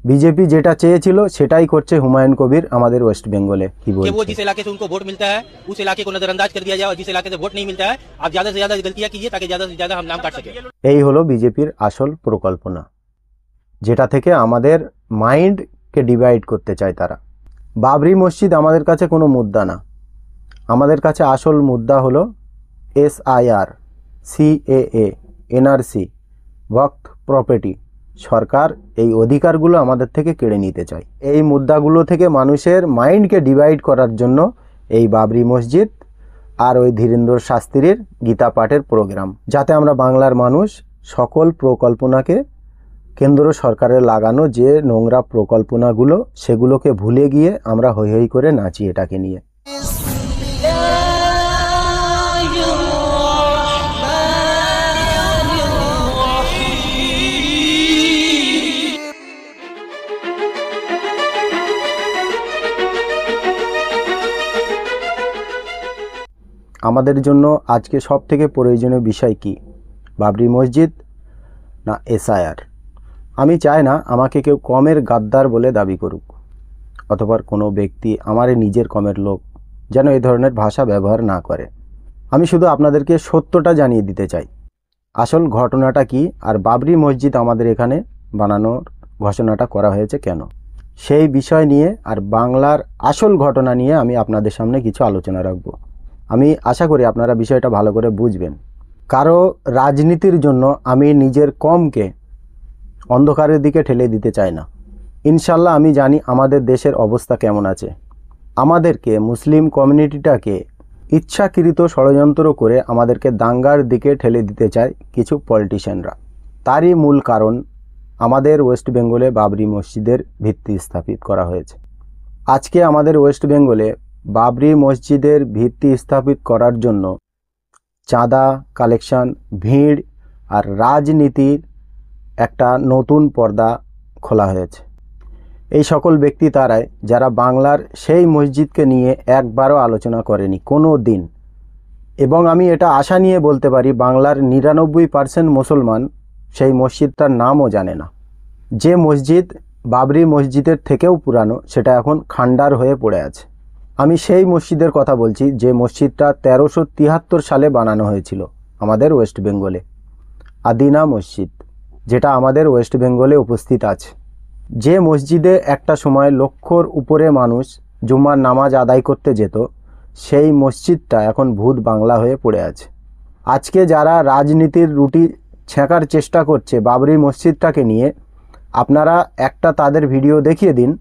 BJP जेटा চেয়েছিল সেটাই করছে হুমায়ুন কবির আমাদের ওয়েস্ট বেঙ্গলে। কি বলছে वो जिस इलाके से उनको वोट मिलता है उस इलाके को नजरअंदाज कर दिया जाए और जिस इलाके से वोट नहीं मिलता है आप ज्यादा से ज्यादा गलतियां कीजिए ताकि ज्यादा से ज्यादा हम नाम काट सके। এই হলো বিজেপির আসল পরিকল্পনা, যেটা থেকে আমাদের মাইন্ডকে ডিভাইড করতে চায় তারা। বাবরি মসজিদ আমাদের কাছে কোনো মুদ্রা না, আমাদের কাছে আসল মুদ্রা হলো SIR, CAA, NRC, ওয়াকফ প্রপার্টি। সরকার এই অধিকারগুলো আমাদের থেকে কেড়ে নিতে চায়। এই মুদ্রাগুলো থেকে মানুষের মাইন্ডকে ডিভাইড করার জন্য এই বাবরি মসজিদ আর ওই ধীরেন্দ্র শাস্ত্রীর গীতা পাঠের প্রোগ্রাম, যাতে আমরা বাংলার মানুষ সকল প্রকল্পনাকে কেন্দ্র সরকারের লাগানো যে নোংরা প্রকল্পনাগুলো সেগুলোকে ভুলে গিয়ে আমরা হৈ হৈ করে নাচি এটাকে নিয়ে। আমাদের জন্য আজকে সব থেকে প্রয়োজনীয় বিষয় কি, বাবরি মসজিদ না SIR? আমি চাই না আমাকে কেউ কমের গাদ্দার বলে দাবি করুক, অথবা কোনো ব্যক্তি আমার নিজের কমের লোক যেন এই ধরনের ভাষা ব্যবহার না করে। আমি শুধু আপনাদেরকে সত্যটা জানিয়ে দিতে চাই, আসল ঘটনাটা কি, আর বাবরি মসজিদ আমাদের এখানে বানানোর ঘোষণাটা করা হয়েছে কেন, সেই বিষয় নিয়ে আর বাংলার আসল ঘটনা নিয়ে আমি আপনাদের সামনে কিছু আলোচনা রাখব। আমি আশা করি আপনারা বিষয়টা ভালো করে বুঝবেন। কারো রাজনীতির জন্য আমি নিজের কমকে অন্ধকারের দিকে ঠেলে দিতে চাই না। ইনশাল্লাহ আমি জানি আমাদের দেশের অবস্থা কেমন আছে। আমাদেরকে মুসলিম কমিউনিটিটাকে ইচ্ছাকৃত ষড়যন্ত্র করে আমাদেরকে দাঙ্গার দিকে ঠেলে দিতে চায় কিছু পলিটিশিয়ানরা। তারই মূল কারণ আমাদের ওয়েস্ট বেঙ্গলে বাবরি মসজিদের ভিত্তি স্থাপিত করা হয়েছে। আজকে আমাদের ওয়েস্ট বেঙ্গলে বাবরি মসজিদের ভিত্তি স্থাপিত করার জন্য চাঁদা কালেকশন, ভিড় আর রাজনীতির একটা নতুন পর্দা খোলা হয়েছে। এই সকল ব্যক্তি তারাই যারা বাংলার সেই মসজিদকে নিয়ে একবারও আলোচনা করেনি কোনো দিন, এবং আমি এটা আশা নিয়ে বলতে পারি বাংলার 99% মুসলমান সেই মসজিদটার নামও জানে না। যে মসজিদ বাবরি মসজিদের থেকেও পুরানো, সেটা এখন খান্ডার হয়ে পড়ে আছে। আমি সেই মসজিদের কথা বলছি যে মসজিদটা 1373 সালে বানানো হয়েছিল আমাদের ওয়েস্ট বেঙ্গলে, আদিনা মসজিদ, যেটা আমাদের ওয়েস্ট বেঙ্গলে উপস্থিত আছে। যে মসজিদে একটা সময় লক্ষর উপরে মানুষ জুম্মার নামাজ আদায় করতে যেত, সেই মসজিদটা এখন ভূত বাংলা হয়ে পড়ে আছে। আজকে যারা রাজনীতির রুটি ছেঁকার চেষ্টা করছে বাবরি মসজিদটাকে নিয়ে, আপনারা একটা তাদের ভিডিও দেখিয়ে দিন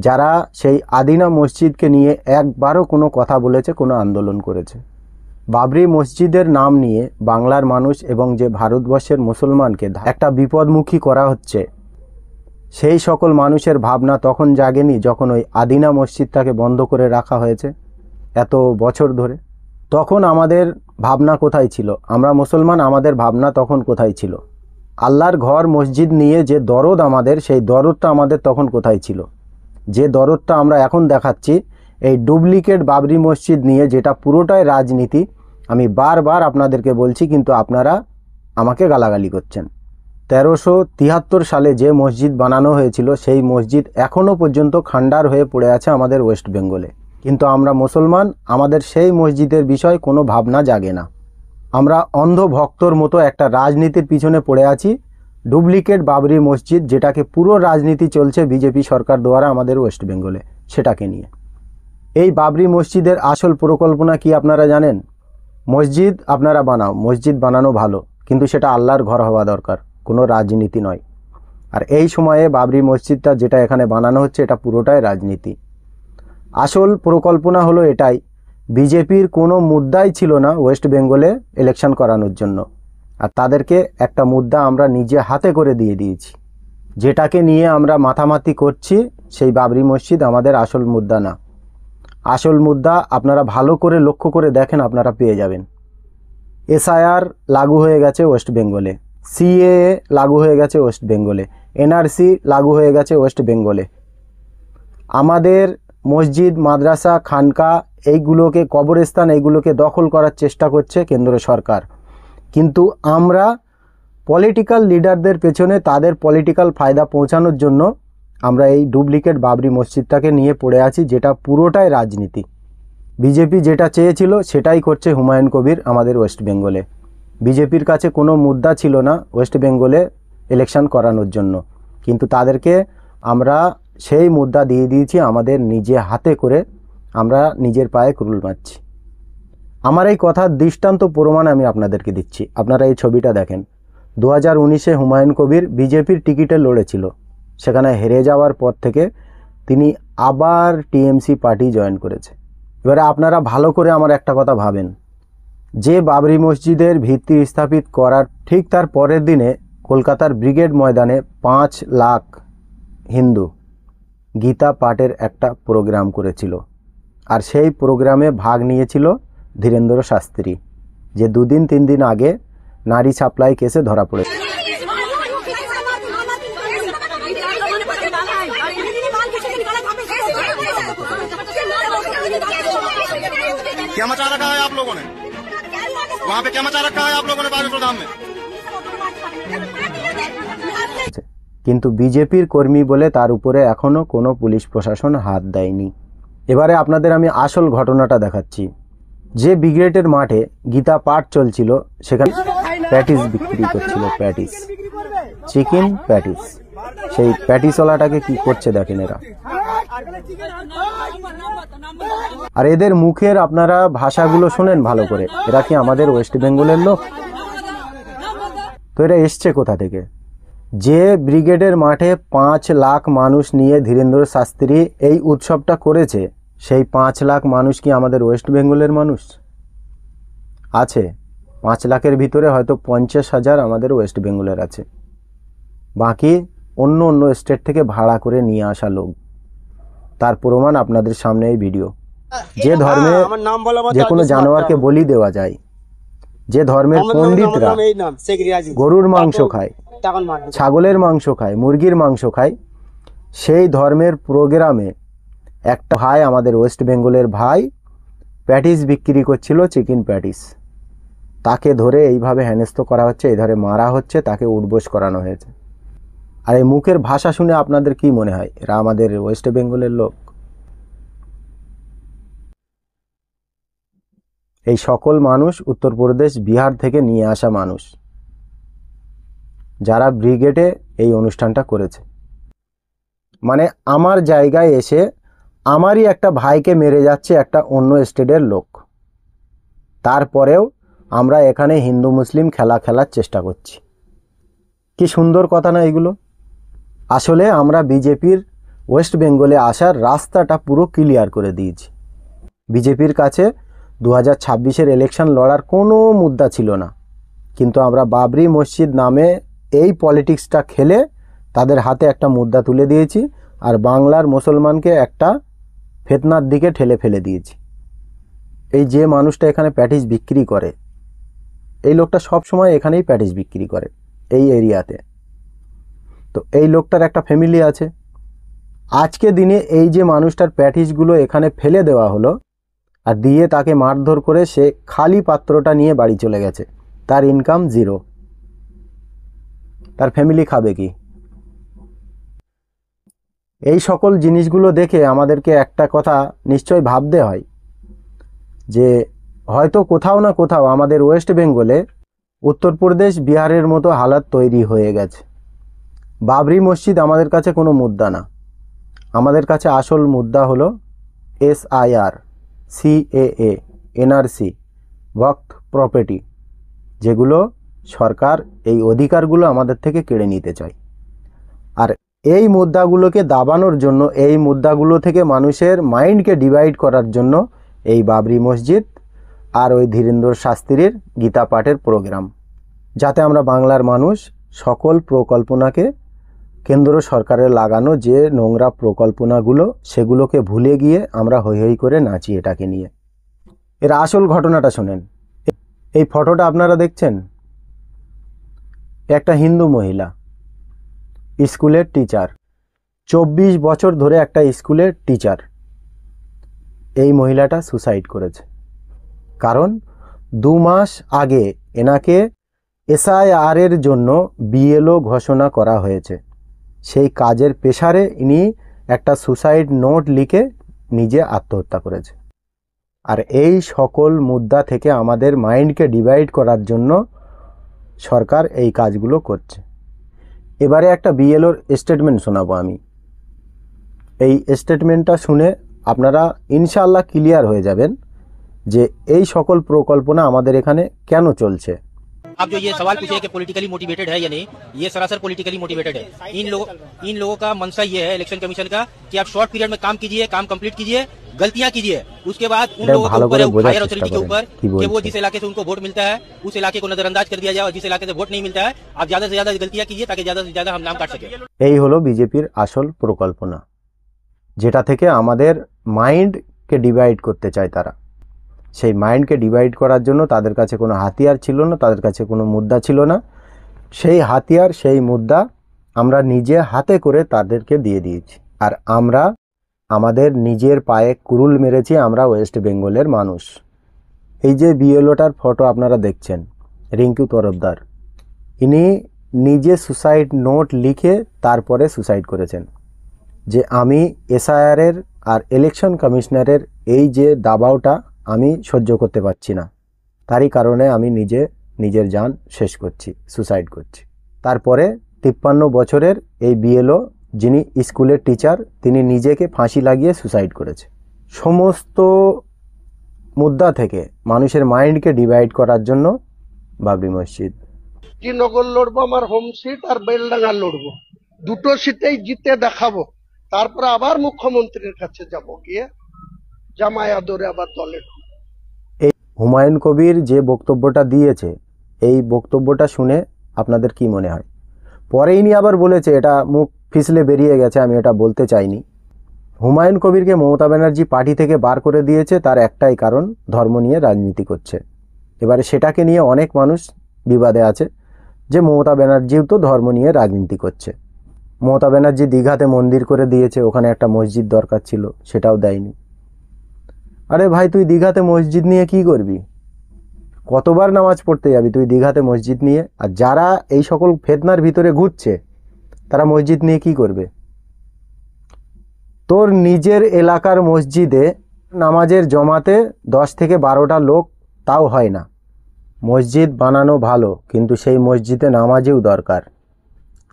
যারা সেই আদিনা মসজিদকে নিয়ে একবারও কোনো কথা বলেছে, কোনো আন্দোলন করেছে। বাবরি মসজিদের নাম নিয়ে বাংলার মানুষ এবং যে ভারতবর্ষের মুসলমানকে একটা বিপদমুখী করা হচ্ছে, সেই সকল মানুষের ভাবনা তখন জাগেনি যখন ওই আদিনা মসজিদটাকে বন্ধ করে রাখা হয়েছে এত বছর ধরে। তখন আমাদের ভাবনা কোথায় ছিল? আমরা মুসলমান, আমাদের ভাবনা তখন কোথায় ছিল? আল্লাহর ঘর মসজিদ নিয়ে যে দরদ আমাদের, সেই দরদটা আমাদের তখন কোথায় ছিল? যে দরদটা আমরা এখন দেখাচ্ছি এই ডুপ্লিকেট বাবরি মসজিদ নিয়ে, যেটা পুরোটাই রাজনীতি। আমি বারবার আপনাদেরকে বলছি, কিন্তু আপনারা আমাকে গালাগালি করছেন। 1373 সালে যে মসজিদ বানানো হয়েছিল সেই মসজিদ এখনও পর্যন্ত খান্ডার হয়ে পড়ে আছে আমাদের ওয়েস্ট বেঙ্গলে, কিন্তু আমরা মুসলমান, আমাদের সেই মসজিদের বিষয় কোনো ভাবনা জাগে না। আমরা অন্ধ ভক্তর মতো একটা রাজনীতির পিছনে পড়ে আছি, ডুপ্লিকেট বাবরি মসজিদ, যেটাকে পুরো রাজনীতি চলছে বিজেপি সরকার দ্বারা আমাদের ওয়েস্ট বেঙ্গলে, সেটাকে নিয়ে। এই বাবরি মসজিদের আসল পরিকল্পনা কি আপনারা জানেন? মসজিদ আপনারা বানাও, মসজিদ বানানো ভালো, কিন্তু সেটা আল্লাহর ঘর হওয়া দরকার, কোনো রাজনীতি নয়। আর এই সময়ে বাবরি মসজিদটা যেটা এখানে বানানো হচ্ছে, এটা পুরোটাই রাজনীতি। আসল পরিকল্পনা হলো এটাই, বিজেপির কোনো মুদ্রাই ছিল না ওয়েস্ট বেঙ্গলে ইলেকশন করানোর জন্য, আর তাদেরকে একটা মুদ্রা আমরা নিজে হাতে করে দিয়ে দিয়েছি। যেটাকে নিয়ে আমরা মাথামাতি করছি, সেই বাবরি মসজিদ আমাদের আসল মুদ্রা না। আসল মুদ্রা আপনারা ভালো করে লক্ষ্য করে দেখেন, আপনারা পেয়ে যাবেন। SIR লাগু হয়ে গেছে ওয়েস্ট বেঙ্গলে, CAA লাগু হয়ে গেছে ওয়েস্ট বেঙ্গলে, NRC লাগু হয়ে গেছে ওয়েস্ট বেঙ্গলে। আমাদের মসজিদ, মাদ্রাসা, খানকা, এইগুলোকে কবরস্থান, এইগুলোকে দখল করার চেষ্টা করছে কেন্দ্র সরকার। কিন্তু আমরা পলিটিক্যাল লিডারদের পেছনে তাদের পলিটিক্যাল ফায়দা পৌঁছানোর জন্য আমরা এই ডুপ্লিকেট বাবরি মসজিদটাকে নিয়ে পড়ে আছি, যেটা পুরোটাই রাজনীতি। বিজেপি যেটা চেয়েছিল সেটাই করছে হুমায়ুন কবির আমাদের ওয়েস্ট বেঙ্গলে। বিজেপির কাছে কোনো মুদ্রা ছিল না ওয়েস্ট বেঙ্গলে ইলেকশন করানোর জন্য, কিন্তু তাদেরকে আমরা সেই মুদ্রা দিয়ে দিয়েছি আমাদের নিজে হাতে করে। আমরা নিজের পায়ে কুড়ুল মারছি। আমার এই কথার দৃষ্টান্ত প্রমাণ আমি আপনাদেরকে দিচ্ছি। আপনারা এই ছবিটা দেখেন। 2019-এ হুমায়ুন কবির বিজেপির টিকিটে লড়েছিল, সেখানে হেরে যাওয়ার পর থেকে তিনি আবার টিএমসি পার্টি জয়েন করেছে। এবারে আপনারা ভালো করে আমার একটা কথা ভাবেন, যে বাবরি মসজিদের ভিত্তি স্থাপিত করার ঠিক তার পরের দিনে কলকাতার ব্রিগেড ময়দানে 5 লাখ হিন্দু গীতা পাঠের একটা প্রোগ্রাম করেছিল, আর সেই প্রোগ্রামে ভাগ নিয়েছিল ধীরেন্দ্র শাস্ত্রী, যে 2-3 দিন আগে নারী সাপ্লাই কেসে ধরা পড়েছে। क्या मचा रखा है आप लोगों ने? वहाँ पे क्या मचा रखा है आप लोगों ने बागेश्वर धाम में? কিন্তু বিজেপির কর্মী বলে তার উপরে এখনো কোনো পুলিশ প্রশাসন হাত দেয়নি। এবারে আপনাদের আমি আসল ঘটনাটা দেখাচ্ছি। যে ব্রিগেডের মাঠে গীতা পাঠ চলছিল, সেখানে প্যাটিস বিক্রি করছিল, প্যাটিস, চিকেন প্যাটিস। সেই প্যাটিসওয়ালাটাকে কি করছে দেখেন এরা। আর এদের মুখের আপনারা ভাষাগুলো শোনেন ভালো করে। এরা কি আমাদের ওয়েস্ট বেঙ্গলের লোক? তো এরা এসছে কোথা থেকে? যে ব্রিগেডের মাঠে 5 লাখ মানুষ নিয়ে ধীরেন্দ্র শাস্ত্রী এই উৎসবটা করেছে, সেই 5 লাখ মানুষ কি আমাদের ওয়েস্ট বেঙ্গলের মানুষ? আছে 5 লাখের ভিতরে হয়তো 50,000 আমাদের ওয়েস্ট বেঙ্গলের আছে, বাকি অন্য অন্য স্টেট থেকে ভাড়া করে নিয়ে আসা লোক। তার প্রমাণ আপনাদের সামনে এই ভিডিও। যে ধর্মে যে কোনো জানোয়ারকে বলি দেওয়া যায়, যে ধর্মের পণ্ডিতরা গরুর মাংস খায়, ছাগলের মাংস খায়, মুরগির মাংস খায়, সেই ধর্মের প্রোগ্রামে একটা ভাই, আমাদের ওয়েস্ট বেঙ্গলের ভাই, প্যাটিস বিক্রি করছিল, চিকেন প্যাটিস। তাকে ধরে এইভাবে হেনস্থ করা হচ্ছে, এই ধরে মারা হচ্ছে, তাকে উঠবোস করানো হয়েছে। আর এই মুখের ভাষা শুনে আপনাদের কি মনে হয় এরা আমাদের ওয়েস্ট বেঙ্গলের লোক? এই সকল মানুষ উত্তরপ্রদেশ, বিহার থেকে নিয়ে আসা মানুষ, যারা ব্রিগেডে এই অনুষ্ঠানটা করেছে। মানে আমার জায়গায় এসে আমারই একটা ভাইকে মেরে যাচ্ছে একটা অন্য স্টেটের লোক, তারপরেও আমরা এখানে হিন্দু মুসলিম খেলার চেষ্টা করছি। কি সুন্দর কথা না এগুলো? আসলে আমরা বিজেপির ওয়েস্ট বেঙ্গলে আসার রাস্তাটা পুরো ক্লিয়ার করে দিয়েছি। বিজেপির কাছে 2026-এর ইলেকশন লড়ার কোনো মুদ্রা ছিল না, কিন্তু আমরা বাবরি মসজিদ নামে এই পলিটিক্সটা খেলে তাদের হাতে একটা মুদ্রা তুলে দিয়েছি, আর বাংলার মুসলমানকে একটা ফিতনার দিকে ঠেলে ফেলে দিয়েছি। এই যে মানুষটা এখানে প্যাটিস বিক্রি করে, এই লোকটা সব সময় এখানেই প্যাটিস বিক্রি করে এই এরিয়াতে। তো এই লোকটার একটা ফ্যামিলি আছে। আজকে দিনে এই যে মানুষটার প্যাটিসগুলো এখানে ফেলে দেওয়া হলো আর দিয়ে তাকে মারধর করে সে খালি পাত্রটা নিয়ে বাড়ি চলে গেছে, তার ইনকাম 0, তার ফ্যামিলি খাবে কি? এই সকল জিনিসগুলো দেখে আমাদেরকে একটা কথা নিশ্চয় ভাবতে হয় যে হয়তো কোথাও না কোথাও আমাদের ওয়েস্ট বেঙ্গলে উত্তরপ্রদেশ, বিহারের মতো হালাত তৈরি হয়ে গেছে। বাবরি মসজিদ আমাদের কাছে কোনো মুদ্রা না, আমাদের কাছে আসল মুদ্রা হলো SIR, CAA, NRC, ওয়াকফ প্রপার্টি, যেগুলো সরকার এই অধিকারগুলো আমাদের থেকে কেড়ে নিতে চায়। আর এই মুদ্রাগুলোকে দাবানোর জন্য, এই মুদ্রাগুলো থেকে মানুষের মাইন্ডকে ডিভাইড করার জন্য এই বাবরি মসজিদ আর ওই ধীরেন্দ্র শাস্ত্রীর গীতা পাঠের প্রোগ্রাম, যাতে আমরা বাংলার মানুষ সকল প্রকল্পনাকে, কেন্দ্র সরকারের লাগানো যে নোংরা প্রকল্পনাগুলো, সেগুলোকে ভুলে গিয়ে আমরা হৈ হৈ করে নাচি এটাকে নিয়ে। এর আসল ঘটনাটা শোনেন। এই ফটোটা আপনারা দেখছেন, একটা হিন্দু মহিলা, স্কুলের টিচার, 24 বছর ধরে একটা স্কুলের টিচার। এই মহিলাটা সুসাইড করেছে, কারণ 2 মাস আগে এনাকে SIR এর জন্য BLO ঘোষণা করা হয়েছে। সেই কাজের প্রেসারে ইনি একটা সুসাইড নোট লিখে নিজে আত্মহত্যা করেছে। আর এই সকল মুদ্রা থেকে আমাদের মাইন্ডকে ডিভাইড করার জন্য সরকার এই কাজগুলো করছে। এবারে একটা বিএলওর স্টেটমেন্ট শোনাবো আমি। এই স্টেটমেন্টটা শুনে আপনারা ইনশাআল্লাহ ক্লিয়ার হয়ে যাবেন যে এই সকল প্রকল্পনা আমাদের এখানে কেন চলছে। आप जो ये सवाल पूछे कि पॉलिटिकली मोटिवेटेड है या नहीं, ये सरासर पॉलिटिकली मोटिवेटेड है। इन लोगों का मनसा ये है इलेक्शन कमीशन का कि आप शॉर्ट पीरियड में काम कीजिए, काम कंप्लीट कीजिए, गलतियां कीजिए, उसके बाद उन लोगों के ऊपर हायर अथॉरिटी के ऊपर कि वो जिस इलाके से उनको वोट मिलता है उस इलाके को नजरअंदाज कर दिया जाए, और जिस इलाके से वोट नहीं मिलता है आप ज्यादा से ज्यादा गलतियां कीजिए ताकि ज्यादा से ज्यादा हम नाम काट सके। এই হলো বিজেপির আসল প্রকল্পনা, যেটা থেকে আমাদের মাইন্ডকে ডিভাইড করতে চায় তারা। সেই মাইন্ডকে ডিভাইড করার জন্য তাদের কাছে কোনো হাতিয়ার ছিল না, তাদের কাছে কোনো মুদ্রা ছিল না। সেই হাতিয়ার, সেই মুদ্রা আমরা নিজে হাতে করে তাদেরকে দিয়ে দিয়েছি। আর আমরা আমাদের নিজের পায়ে কুরুল মেরেছি আমরা ওয়েস্ট বেঙ্গলের মানুষ। এই যে বিএলওটার ফটো আপনারা দেখছেন, রিঙ্কু তরফদার, ইনি নিজে সুসাইড নোট লিখে তারপরে সুসাইড করেছেন যে আমি এসআইআরের আর ইলেকশন কমিশনারের এই যে দাবাওটা আমি সহ্য করতে পারছি না, তারই কারণে আমি নিজের জান শেষ করছি, সুসাইড করছি। তারপরে 53 বছরের এই বিএলও যিনি স্কুলের টিচার, তিনি নিজেকে ফাঁসি লাগিয়ে সুসাইড করেছে। সমস্ত মুদ্রা থেকে মানুষের মাইন্ডকে ডিভাইড করার জন্য বাবরি মসজিদ। শ্রীনগর লড়বো, আমার হোম সিট, আর বেলডাঙ্গা লড়বো, দুটো সিটেই জিতে দেখাবো, তারপরে আবার মুখ্যমন্ত্রীর কাছে যাব, গিয়ে জামাই আদরে আবার দলে। এই হুমায়ুন কবির যে বক্তব্যটা দিয়েছে, এই বক্তব্যটা শুনে আপনাদের কি মনে হয়? পরে ইনি আবার বলেছে, এটা মুখ ফিসলে বেরিয়ে গেছে, আমি এটা বলতে চাইনি। হুমায়ুন কবিরকে মমতা ব্যানার্জি পার্টি থেকে বার করে দিয়েছে, তার একটাই কারণ, ধর্ম নিয়ে রাজনীতি করছে। এবারে সেটাকে নিয়ে অনেক মানুষ বিবাদে আছে যে মমতা ব্যানার্জিও তো ধর্ম নিয়ে রাজনীতি করছে। মমতা ব্যানার্জি দীঘাতে মন্দির করে দিয়েছে, ওখানে একটা মসজিদ দরকার ছিল, সেটাও দেয়নি। আরে ভাই, তুই দীঘাতে মসজিদ নিয়ে কি করবি? কতবার নামাজ পড়তে যাবি তুই দীঘাতে মসজিদ নিয়ে? আর যারা এই সকল ফেতনার ভিতরে ঘুরছে তারা মসজিদ নিয়ে কি করবে? তোর নিজের এলাকার মসজিদে নামাজের জমাতে 10 থেকে 12টা লোক তাও হয় না। মসজিদ বানানো ভালো, কিন্তু সেই মসজিদে নামাজেও দরকার।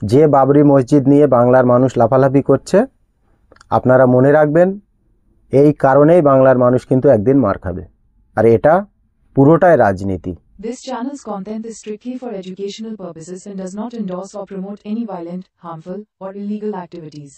যে বাবরি মসজিদ নিয়ে বাংলার মানুষ লাফালাফি করছে, আপনারা মনে রাখবেন, এই কারণেই বাংলার মানুষ কিন্তু একদিন মার খাবে। আর এটা পুরোটাই রাজনীতি। This channel's content is strictly for educational purposes and does not endorse or promote any violent, harmful, or illegal activities.